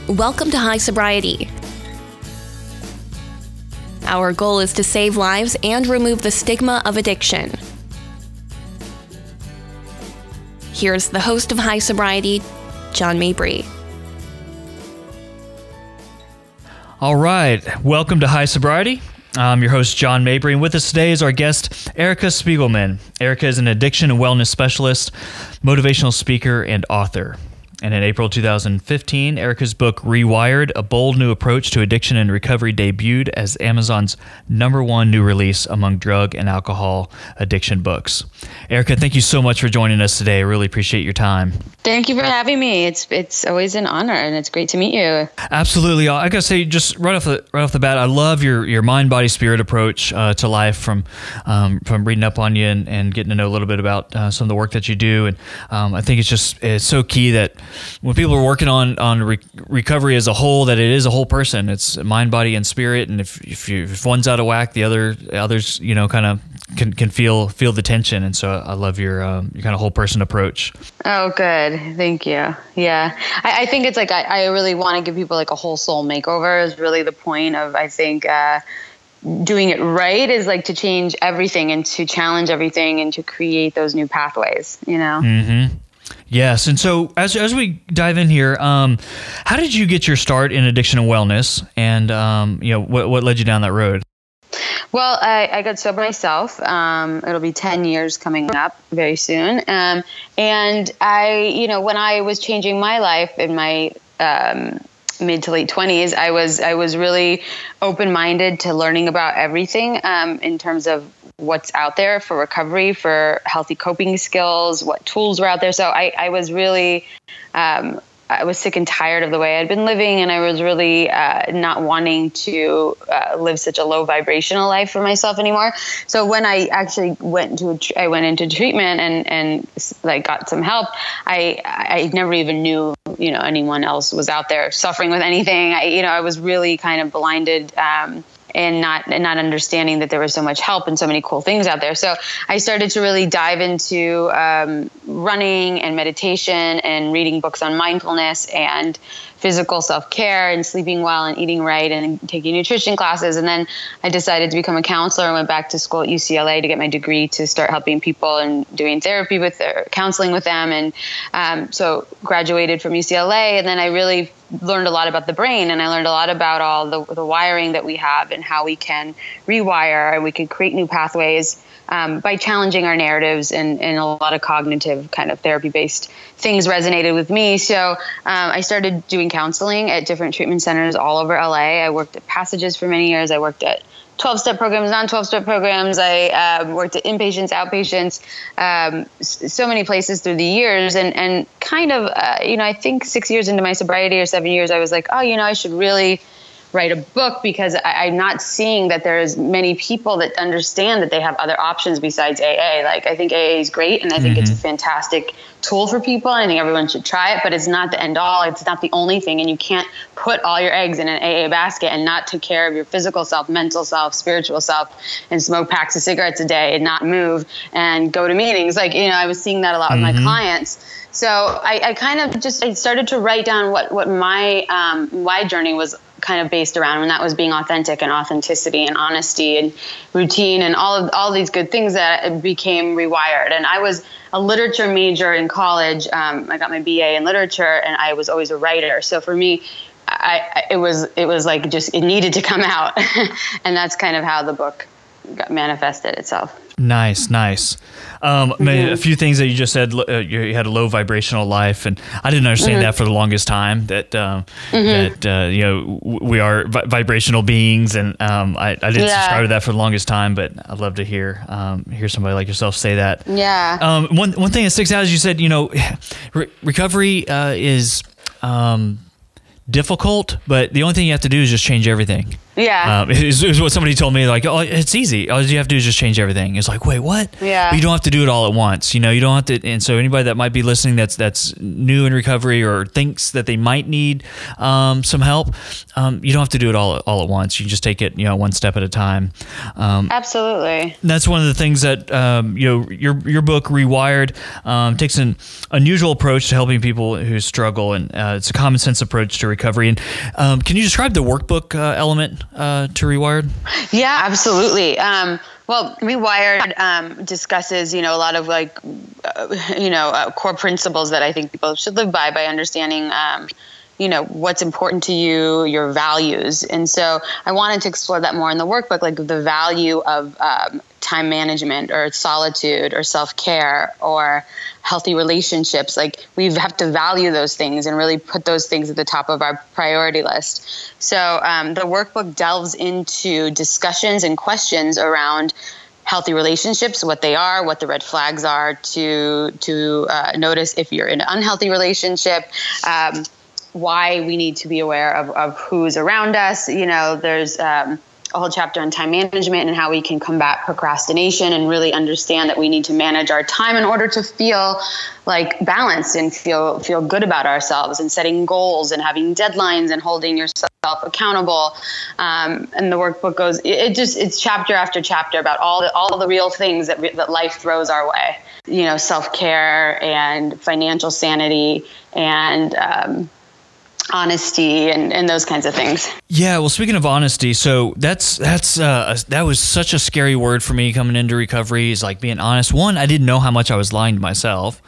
Welcome to High Sobriety. Our goal is to save lives and remove the stigma of addiction. Here's the host of High Sobriety, John Mabry. All right, welcome to High Sobriety. I'm your host, John Mabry, and with us today is our guest, Erica Spiegelman. Erica is an addiction and wellness specialist, motivational speaker, and author. And in April 2015, Erica's book, Rewired, A Bold New Approach to Addiction and Recovery, debuted as Amazon's #1 new release among drug and alcohol addiction books. Erica, thank you so much for joining us today. I really appreciate your time. Thank you for having me. It's always an honor, and it's great to meet you. Absolutely. I gotta say, just right off the bat, I love your mind, body, spirit approach to life. From reading up on you and getting to know a little bit about some of the work that you do, and I think it's so key that when people are working on recovery as a whole, that it is a whole person. It's mind, body, and spirit. And if one's out of whack, the others kind of can feel the tension. And so I love your kind of whole person approach. Oh, good. Thank you. Yeah. I think it's like, I really want to give people like a whole soul makeover is really the point of, I think, doing it right is like to change everything and to challenge everything and to create those new pathways, you know? Mm-hmm. Yes. And so as we dive in here, how did you get your start in addiction and wellness? And, what led you down that road? Well, I got sober myself. It'll be 10 years coming up very soon. And I, when I was changing my life in my mid to late 20s, I was really open-minded to learning about everything in terms of what's out there for recovery, for healthy coping skills, what tools were out there. So I was really, I was sick and tired of the way I'd been living, and I was really not wanting to live such a low vibrational life for myself anymore. So when I actually went into treatment and like got some help, I never even knew anyone else was out there suffering with anything. I was really kind of blinded. And not understanding that there was so much help and so many cool things out there. So I started to really dive into running and meditation and reading books on mindfulness and physical self-care and sleeping well and eating right and taking nutrition classes. And then I decided to become a counselor and went back to school at UCLA to get my degree to start helping people and doing therapy with their counseling with them. And so graduated from UCLA, and then I really learned a lot about the brain, and I learned a lot about all the wiring that we have and how we can rewire and we can create new pathways by challenging our narratives, and a lot of cognitive kind of therapy-based things resonated with me. So I started doing counseling at different treatment centers all over LA. I worked at Passages for many years. I worked at 12-step programs, non-12-step programs. I worked at inpatients, outpatients, so many places through the years. And kind of, I think 6 years into my sobriety or 7 years, I was like, I should really write a book, because I'm not seeing that there's many people that understand that they have other options besides AA. Like, I think AA is great, and I think it's a fantastic tool for people, and I think everyone should try it, but it's not the end all. It's not the only thing, and you can't put all your eggs in an AA basket and not take care of your physical self, mental self, spiritual self, and smoke packs of cigarettes a day and not move and go to meetings. Like, I was seeing that a lot with my clients. So I kind of I started to write down what my journey was kind of based around, and that was being authentic and authenticity and honesty and routine and all these good things that became Rewired. And I was a literature major in college. I got my BA in literature, and I was always a writer. So for me, it was like just it needed to come out, and that's kind of how the book manifested itself. Nice. A few things that you just said. You had a low vibrational life, and I didn't understand that for the longest time. That we are vibrational beings, and I didn't subscribe to that for the longest time. But I'd love to hear somebody like yourself say that. Yeah. One thing that sticks out is you said recovery is difficult, but the only thing you have to do is just change everything. Yeah. Is what somebody told me, like, oh, it's easy. All you have to do is just change everything. It's like, wait, what? Yeah. But you don't have to do it all at once. You don't have to. And so anybody that might be listening that's new in recovery or thinks that they might need some help, you don't have to do it all at once. You can just take it, one step at a time. Absolutely. That's one of the things that, your book Rewired takes an unusual approach to helping people who struggle. And it's a common sense approach to recovery. And can you describe the workbook element to Rewired? Yeah, absolutely. Well, Rewired discusses, a lot of core principles that I think people should live by understanding, what's important to you, your values. And so I wanted to explore that more in the workbook, like the value of time management or solitude or self-care or healthy relationships. Like we have to value those things and really put those things at the top of our priority list. So the workbook delves into discussions and questions around healthy relationships, what they are, what the red flags are to notice if you're in an unhealthy relationship, why we need to be aware of who's around us. There's a whole chapter on time management and how we can combat procrastination and really understand that we need to manage our time in order to feel like balanced and feel good about ourselves, and setting goals and having deadlines and holding yourself accountable. And the workbook goes, it's chapter after chapter about all the real things that life throws our way. Self-care and financial sanity and honesty and those kinds of things. Yeah. Well, speaking of honesty, so that was such a scary word for me coming into recovery, is like being honest. One, I didn't know how much I was lying to myself.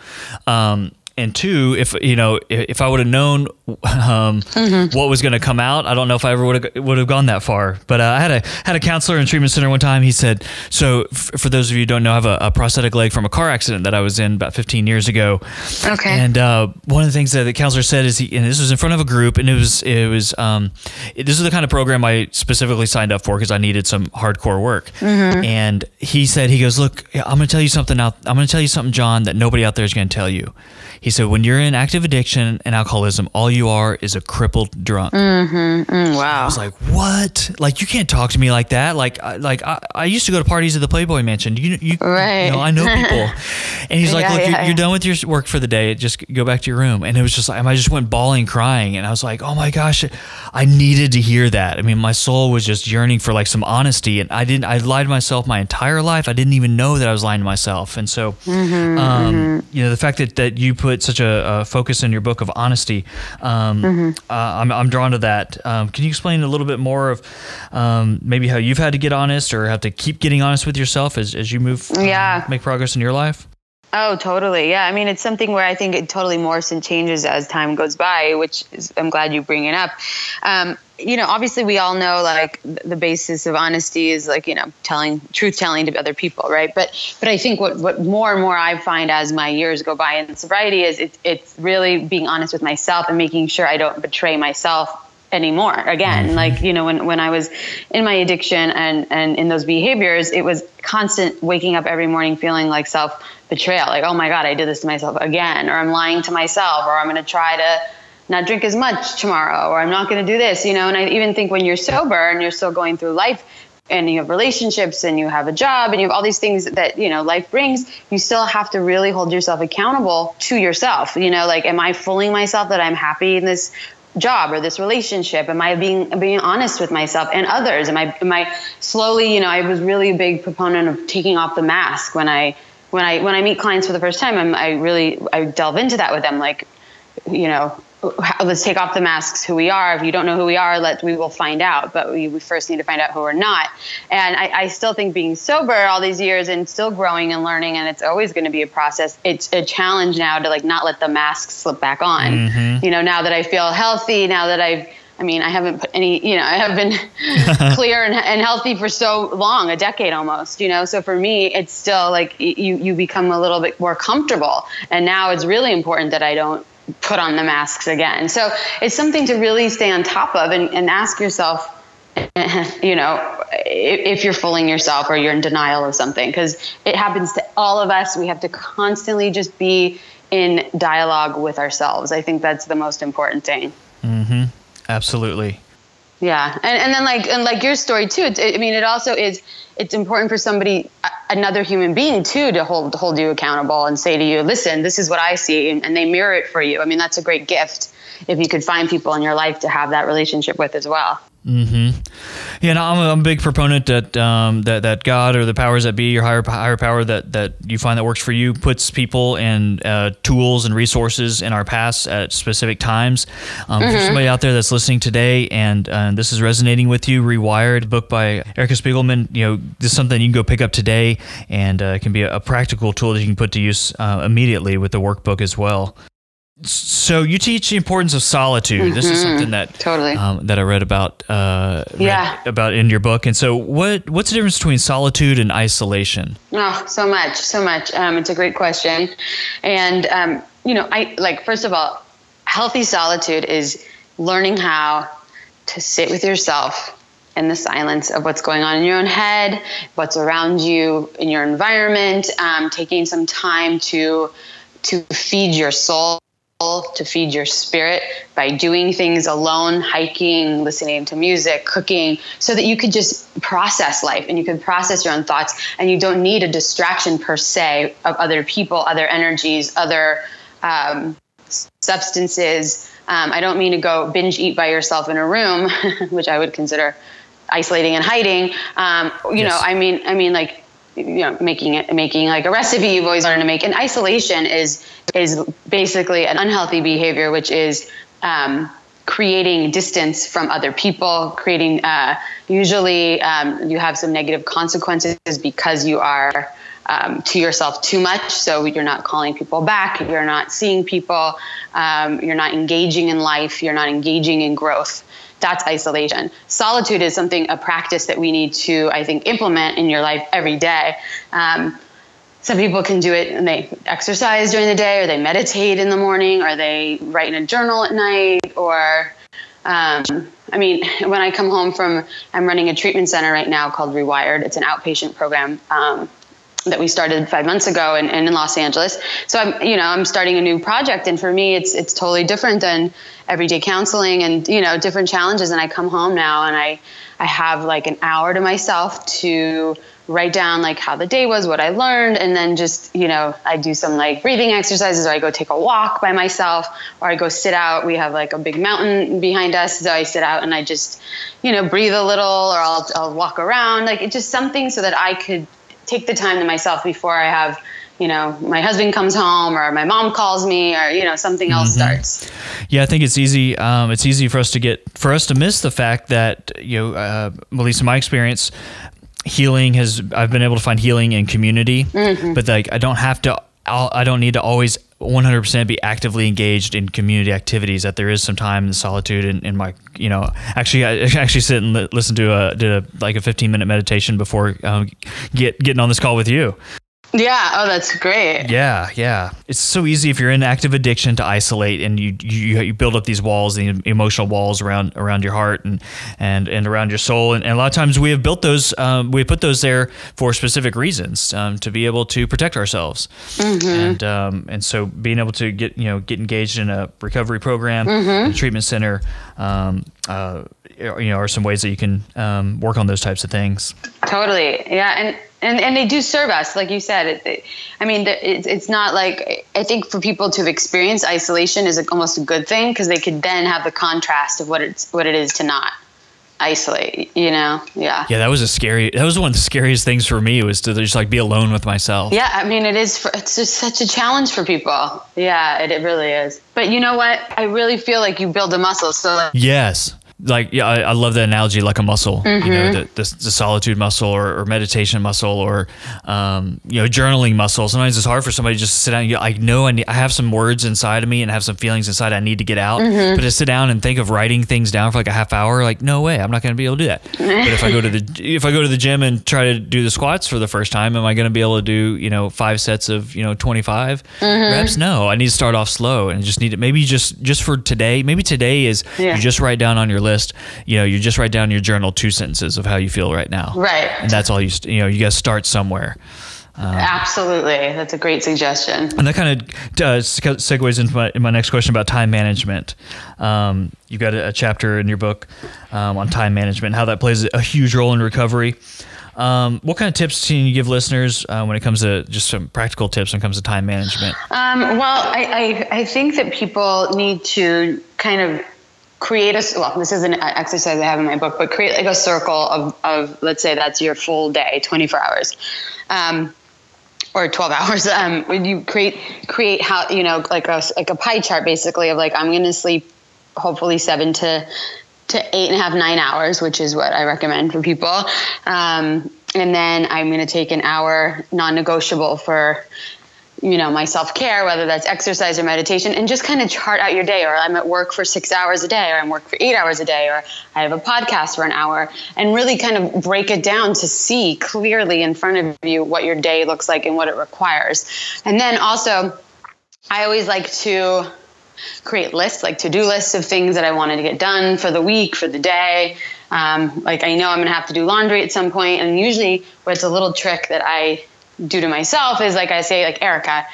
And two, if I would have known what was going to come out, I don't know if I ever would have gone that far. But I had a counselor in treatment center one time. He said, so for those of you who don't know, I have a prosthetic leg from a car accident that I was in about 15 years ago. Okay. And one of the things that the counselor said is, and this was in front of a group, and this is the kind of program I specifically signed up for because I needed some hardcore work. Mm-hmm. And he goes, look, I'm going to tell you something, John, that nobody out there is going to tell you. He said, when you're in active addiction and alcoholism, all you are is a crippled drunk. Mm-hmm. Wow. I was like, what? Like, you can't talk to me like that. I used to go to parties at the Playboy Mansion. Right. I know people. And he's like, look, you're done with your work for the day. Just go back to your room. And it was just like, I just went bawling, crying. And I was like, oh my gosh, I needed to hear that. I mean, my soul was just yearning for like some honesty. And I lied to myself my entire life. I didn't even know that I was lying to myself. And so, the fact that you put such a focus in your book of honesty, I'm drawn to that. Can you explain a little bit more of maybe how you've had to get honest or have to keep getting honest with yourself as you move, make progress in your life? Oh, totally. Yeah. I mean, it's something where I think it totally morphs and changes as time goes by, which is, I'm glad you bring it up. Obviously we all know like the basis of honesty is like, truth telling to other people. Right. But I think what more and more I find as my years go by in sobriety is it's really being honest with myself and making sure I don't betray myself anymore again. Like, when I was in my addiction and in those behaviors, it was constant waking up every morning feeling like self-betrayal. Like, oh my God, I did this to myself again, or I'm lying to myself, or I'm going to try to not drink as much tomorrow, or I'm not going to do this, and I even think when you're sober and you're still going through life and you have relationships and you have a job and you have all these things that, life brings, you still have to really hold yourself accountable to yourself. Like, am I fooling myself that I'm happy in this job or this relationship? Am I being honest with myself and others? Am I slowly, I was really a big proponent of taking off the mask when I meet clients for the first time. I delve into that with them. Like, let's take off the masks, who we are. If you don't know who we are, we will find out. But we first need to find out who we're not. And I still think being sober all these years and still growing and learning, and it's always going to be a process. It's a challenge now to like not let the masks slip back on. Mm-hmm. Now that I feel healthy, now that I haven't put any, I have been clear and healthy for so long, a decade almost, so for me, it's still like you become a little bit more comfortable. And now it's really important that I don't put on the masks again. So it's something to really stay on top of and ask yourself, if you're fooling yourself or you're in denial of something, because it happens to all of us. We have to constantly just be in dialogue with ourselves. I think that's the most important thing. Mm-hmm. Absolutely. Yeah. And then like your story too, it also is, it's important for somebody, another human being too, to hold you accountable and say to you, listen, this is what I see, and they mirror it for you. I mean, that's a great gift if you could find people in your life to have that relationship with as well. Mm-hmm. Yeah, and I'm a big proponent that that God or the powers that be, your higher power that you find that works for you, puts people and tools and resources in our paths at specific times. For somebody out there that's listening today and this is resonating with you, Rewired, book by Erica Spiegelman, this is something you can go pick up today, and it can be a practical tool that you can put to use immediately with the workbook as well. So you teach the importance of solitude. This is something that totally that I read about about in your book. And so what's the difference between solitude and isolation? Oh, so much. It's a great question. And first of all, healthy solitude is learning how to sit with yourself in the silence of what's going on in your own head, what's around you in your environment, taking some time to feed your soul, to feed your spirit by doing things alone, hiking, listening to music, cooking, so that you could just process life and you can process your own thoughts, and you don't need a distraction per se of other people, other energies, other substances. I don't mean to go binge eat by yourself in a room, which I would consider isolating and hiding. Yes. I mean like, making like a recipe you've always learned to make. And isolation is basically an unhealthy behavior, which is creating distance from other people, creating usually you have some negative consequences because you are to yourself too much. So you're not calling people back, you're not seeing people, you're not engaging in life, you're not engaging in growth. That's isolation. Solitude is a practice that we need to, I think, implement in your life every day. Some people can do it and they exercise during the day, or they meditate in the morning, or they write in a journal at night, or, when I come home I'm running a treatment center right now called Rewired. It's an outpatient program that we started 5 months ago in Los Angeles. So I'm starting a new project, and for me, it's totally different than everyday counseling and, different challenges. And I come home now and I have like an hour to myself to write down like how the day was, what I learned. And then just, I do some like breathing exercises, or I go take a walk by myself, or I go sit out. We have like a big mountain behind us. So I sit out and I just, breathe a little, or I'll walk around. Like, it's just something so that I could take the time to myself before I have, my husband comes home, or my mom calls me, or, something else starts. Yeah, I think it's easy. It's easy for us to miss the fact that, at least in my experience, I've been able to find healing in community, but like, I don't need to always 100% be actively engaged in community activities. That there is some time in solitude in my, I actually sit and listen to did a 15-minute meditation before getting on this call with you. Yeah. Oh, that's great. Yeah. It's so easy if you're in active addiction to isolate, and you build up these walls, the emotional walls around your heart and around your soul. And a lot of times we have built those, we put those there for specific reasons, to be able to protect ourselves. And so being able to get engaged in a recovery program, a treatment center, are some ways that you can work on those types of things. Totally. Yeah. And they do serve us, like you said. It's not like, I think for people to have experienced isolation is almost a good thing, because they could then have the contrast of what it is to not isolate. Yeah. Yeah, that was one of the scariest things for me, was to just like be alone with myself. Yeah, it's just such a challenge for people. Yeah, it really is. But you know what? I really feel like you build a muscle. So yes. Like, yeah, I love the analogy, like a muscle, the solitude muscle, or meditation muscle, or, journaling muscle. Sometimes it's hard for somebody to just sit down. I have some words inside of me and have some feelings inside I need to get out, but to sit down and think of writing things down for like a half hour, like, no way, I'm not going to be able to do that. But if I go to the gym and try to do the squats for the first time, am I going to be able to do, 5 sets of, 25 reps? No, I need to start off slow, and just need to, maybe just for today, maybe today is you just write down on your list, you just write down in your journal 2 sentences of how you feel right now. Right. And that's all you got to start somewhere. Absolutely. That's a great suggestion. And that kind of segues into my next question about time management. You've got a chapter in your book on time management, how that plays a huge role in recovery. What kind of tips can you give listeners when it comes to just some practical tips when it comes to time management? I think that people need to kind of create this is an exercise I have in my book, but create like a circle of let's say that's your full day, 24 hours. Or 12 hours. When you create how, like a pie chart basically of like, I'm going to sleep hopefully 7 to 8.5, 9 hours, which is what I recommend for people. And then I'm going to take an hour non-negotiable for, my self-care, whether that's exercise or meditation, and just kind of chart out your day. Or I'm at work for 6 hours a day, or I'm work for 8 hours a day, or I have a podcast for an hour, and really kind of break it down to see clearly in front of you what your day looks like and what it requires. And then also, I always like to create lists, like to-do lists of things that I wanted to get done for the week, for the day. Like I know I'm going to have to do laundry at some point, and usually what's a little trick that I do to myself is like I say, like, Erica,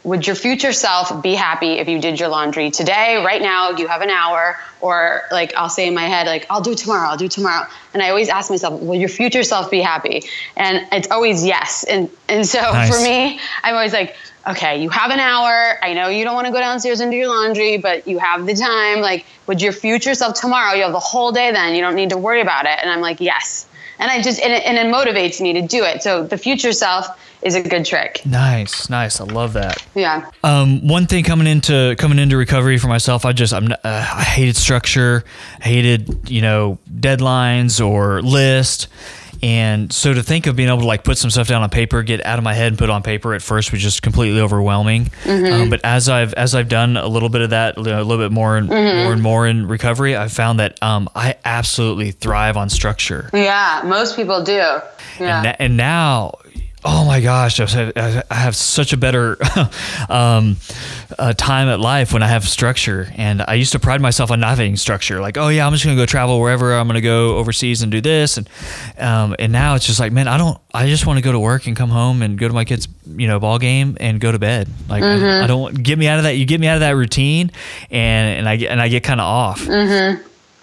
would your future self be happy if you did your laundry today, right now, you have an hour? Or like I'll say in my head, like, I'll do tomorrow. And I always ask myself, will your future self be happy? And it's always yes. And so Nice. For me, I'm always like, okay, you have an hour. I know you don't want to go downstairs and do your laundry, but you have the time. Like, would your future self tomorrow, you have the whole day then, you don't need to worry about it. And I'm like, yes. And and it motivates me to do it. So the future self is a good trick. Nice. I love that. Yeah. One thing coming into recovery for myself, I hated structure, hated, deadlines or list. And so to think of being able to like put some stuff down on paper, get out of my head and put it on paper at first was just completely overwhelming. But as I've done a little bit of that, a little bit more and more in recovery, I've found that I absolutely thrive on structure. Yeah, most people do. Yeah. And now, oh my gosh, I have such a better time at life when I have structure. And I used to pride myself on not having structure. Like, oh yeah, I'm just going to go travel wherever. I'm going to go overseas and do this. And now it's just like, man, I just want to go to work and come home and go to my kids' ball game and go to bed. Like I don't get me out of that. You get me out of that routine and I get kind of off.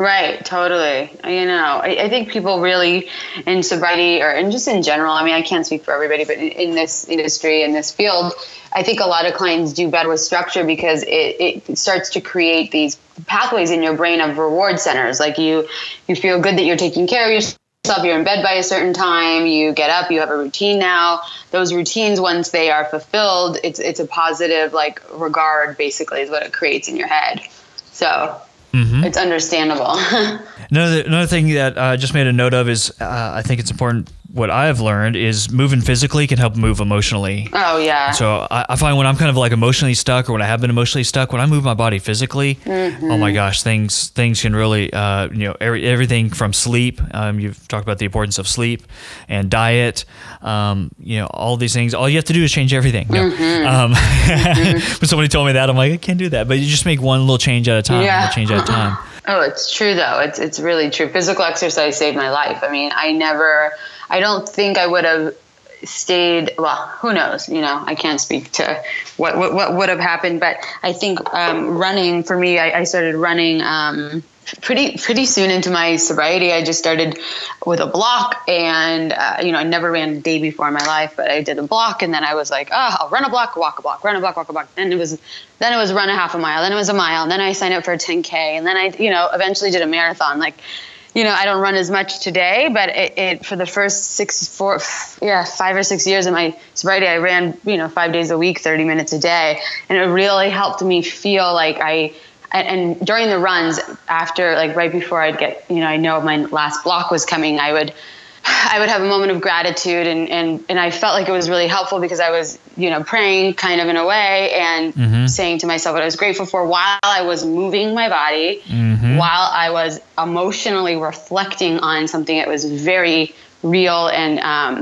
Right, totally. I think people really in sobriety and just in general, I mean, I can't speak for everybody, but in this industry, in this field, I think a lot of clients do better with structure because it starts to create these pathways in your brain of reward centers. Like you feel good that you're taking care of yourself, you're in bed by a certain time, you get up, you have a routine now. Those routines, once they are fulfilled, it's a positive like regard basically is what it creates in your head. So it's understandable. Another thing that I just made a note of is I think it's important. What I've learned is moving physically can help move emotionally. Oh, yeah. So I find when I'm kind of like emotionally stuck or when I have been emotionally stuck, when I move my body physically, oh my gosh, things can really, everything from sleep. You've talked about the importance of sleep and diet, all these things. All you have to do is change everything. When somebody told me that, I'm like, I can't do that. But you just make one little change at a time. Yeah. One little change at a time. Oh, it's true though. It's really true. Physical exercise saved my life. I mean, I don't think I would have stayed. Well, who knows? I can't speak to what would have happened. But I think running for me, I started running pretty soon into my sobriety. I just started with a block, and I never ran a day before in my life, but I did a block, and then I was like, I'll run a block, walk a block, run a block, walk a block. Then it was run a half a mile, then it was a mile, and then I signed up for a 10K, and then I eventually did a marathon. Like, I don't run as much today, but it for the first 5 or 6 years of my sobriety, I ran 5 days a week, 30 minutes a day, and it really helped me feel like and during the runs after, like right before I'd get, I know my last block was coming, I would have a moment of gratitude and I felt like it was really helpful because I was, praying kind of in a way and saying to myself what I was grateful for while I was moving my body, while I was emotionally reflecting on something that was very real and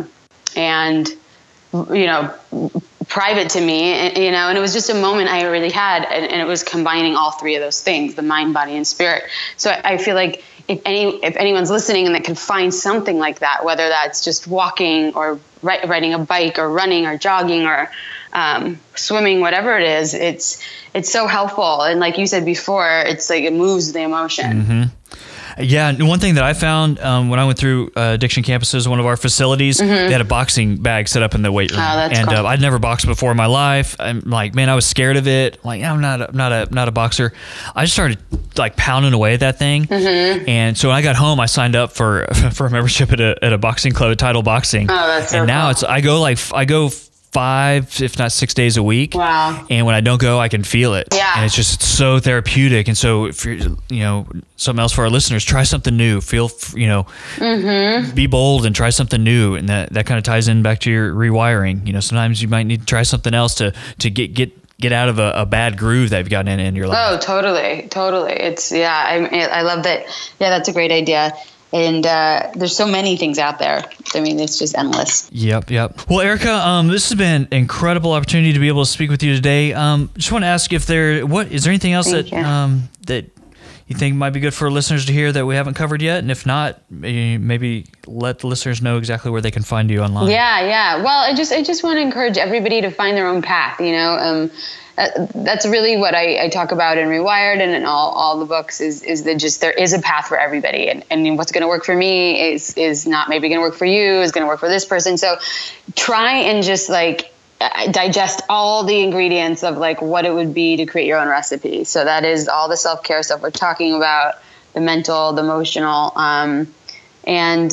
private to me, and it was just a moment I really had, and it was combining all three of those things, the mind, body, and spirit. So I feel like, if anyone's listening and that can find something like that, whether that's just walking or riding a bike or running or jogging or swimming, whatever it is, it's so helpful. And like you said before, it's like it moves the emotion. Mm-hmm. Yeah, and one thing that I found when I went through Addiction Campuses, one of our facilities, they had a boxing bag set up in the weight room, and cool. I'd never boxed before in my life. I'm like, man, I was scared of it. Like, I'm not a boxer. I just started like pounding away at that thing, and so when I got home, I signed up for a membership at a boxing club, at Title Boxing. Oh, that's so now cool. I go 5, if not 6 days a week. Wow. And when I don't go, I can feel it. Yeah. And it's so therapeutic. And so if you're, something else for our listeners, try something new. Be bold and try something new. And that kind of ties in back to your rewiring. Sometimes you might need to try something else to get out of a bad groove that you've gotten in your life. Oh, totally. It's, I love that. Yeah, that's a great idea. And there's so many things out there. I mean, it's just endless. Yep. Well, Erica, this has been an incredible opportunity to be able to speak with you today. Just want to ask is there anything else that you think might be good for listeners to hear that we haven't covered yet? And if not, maybe let the listeners know exactly where they can find you online. Yeah. Well, I just want to encourage everybody to find their own path. That's really what I talk about in Rewired and in all the books is that just there is a path for everybody, and what's going to work for me is not maybe going to work for you, is going to work for this person. So try and just like digest all the ingredients of like what it would be to create your own recipe. So that is all the self-care stuff we're talking about, the mental, the emotional, and,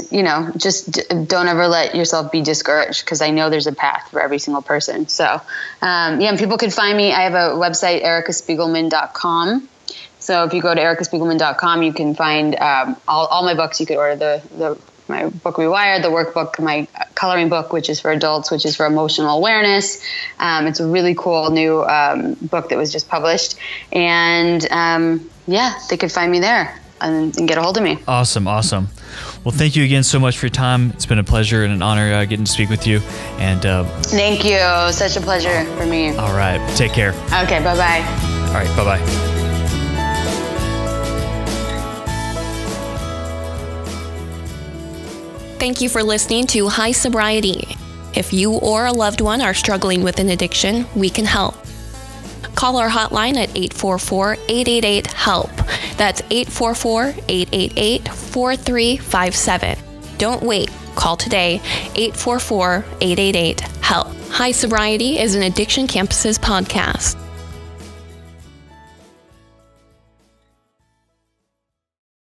just don't ever let yourself be discouraged, because I know there's a path for every single person. So, and people can find me. I have a website, ericaspiegelman.com. So if you go to ericaspiegelman.com, you can find all my books. You could order my book Rewired, the workbook, my coloring book, which is for adults, which is for emotional awareness. It's a really cool new book that was just published. And, they could find me there and get a hold of me. Awesome. Well, thank you again so much for your time. It's been a pleasure and an honor getting to speak with you. And thank you. Such a pleasure for me. All right. Take care. Okay. Bye-bye. All right. Bye-bye. Thank you for listening to High Sobriety. If you or a loved one are struggling with an addiction, we can help. Call our hotline at 844-888-HELP. That's 844-888-4357. Don't wait. Call today, 844-888-HELP. High Sobriety is an Addiction Campuses podcast.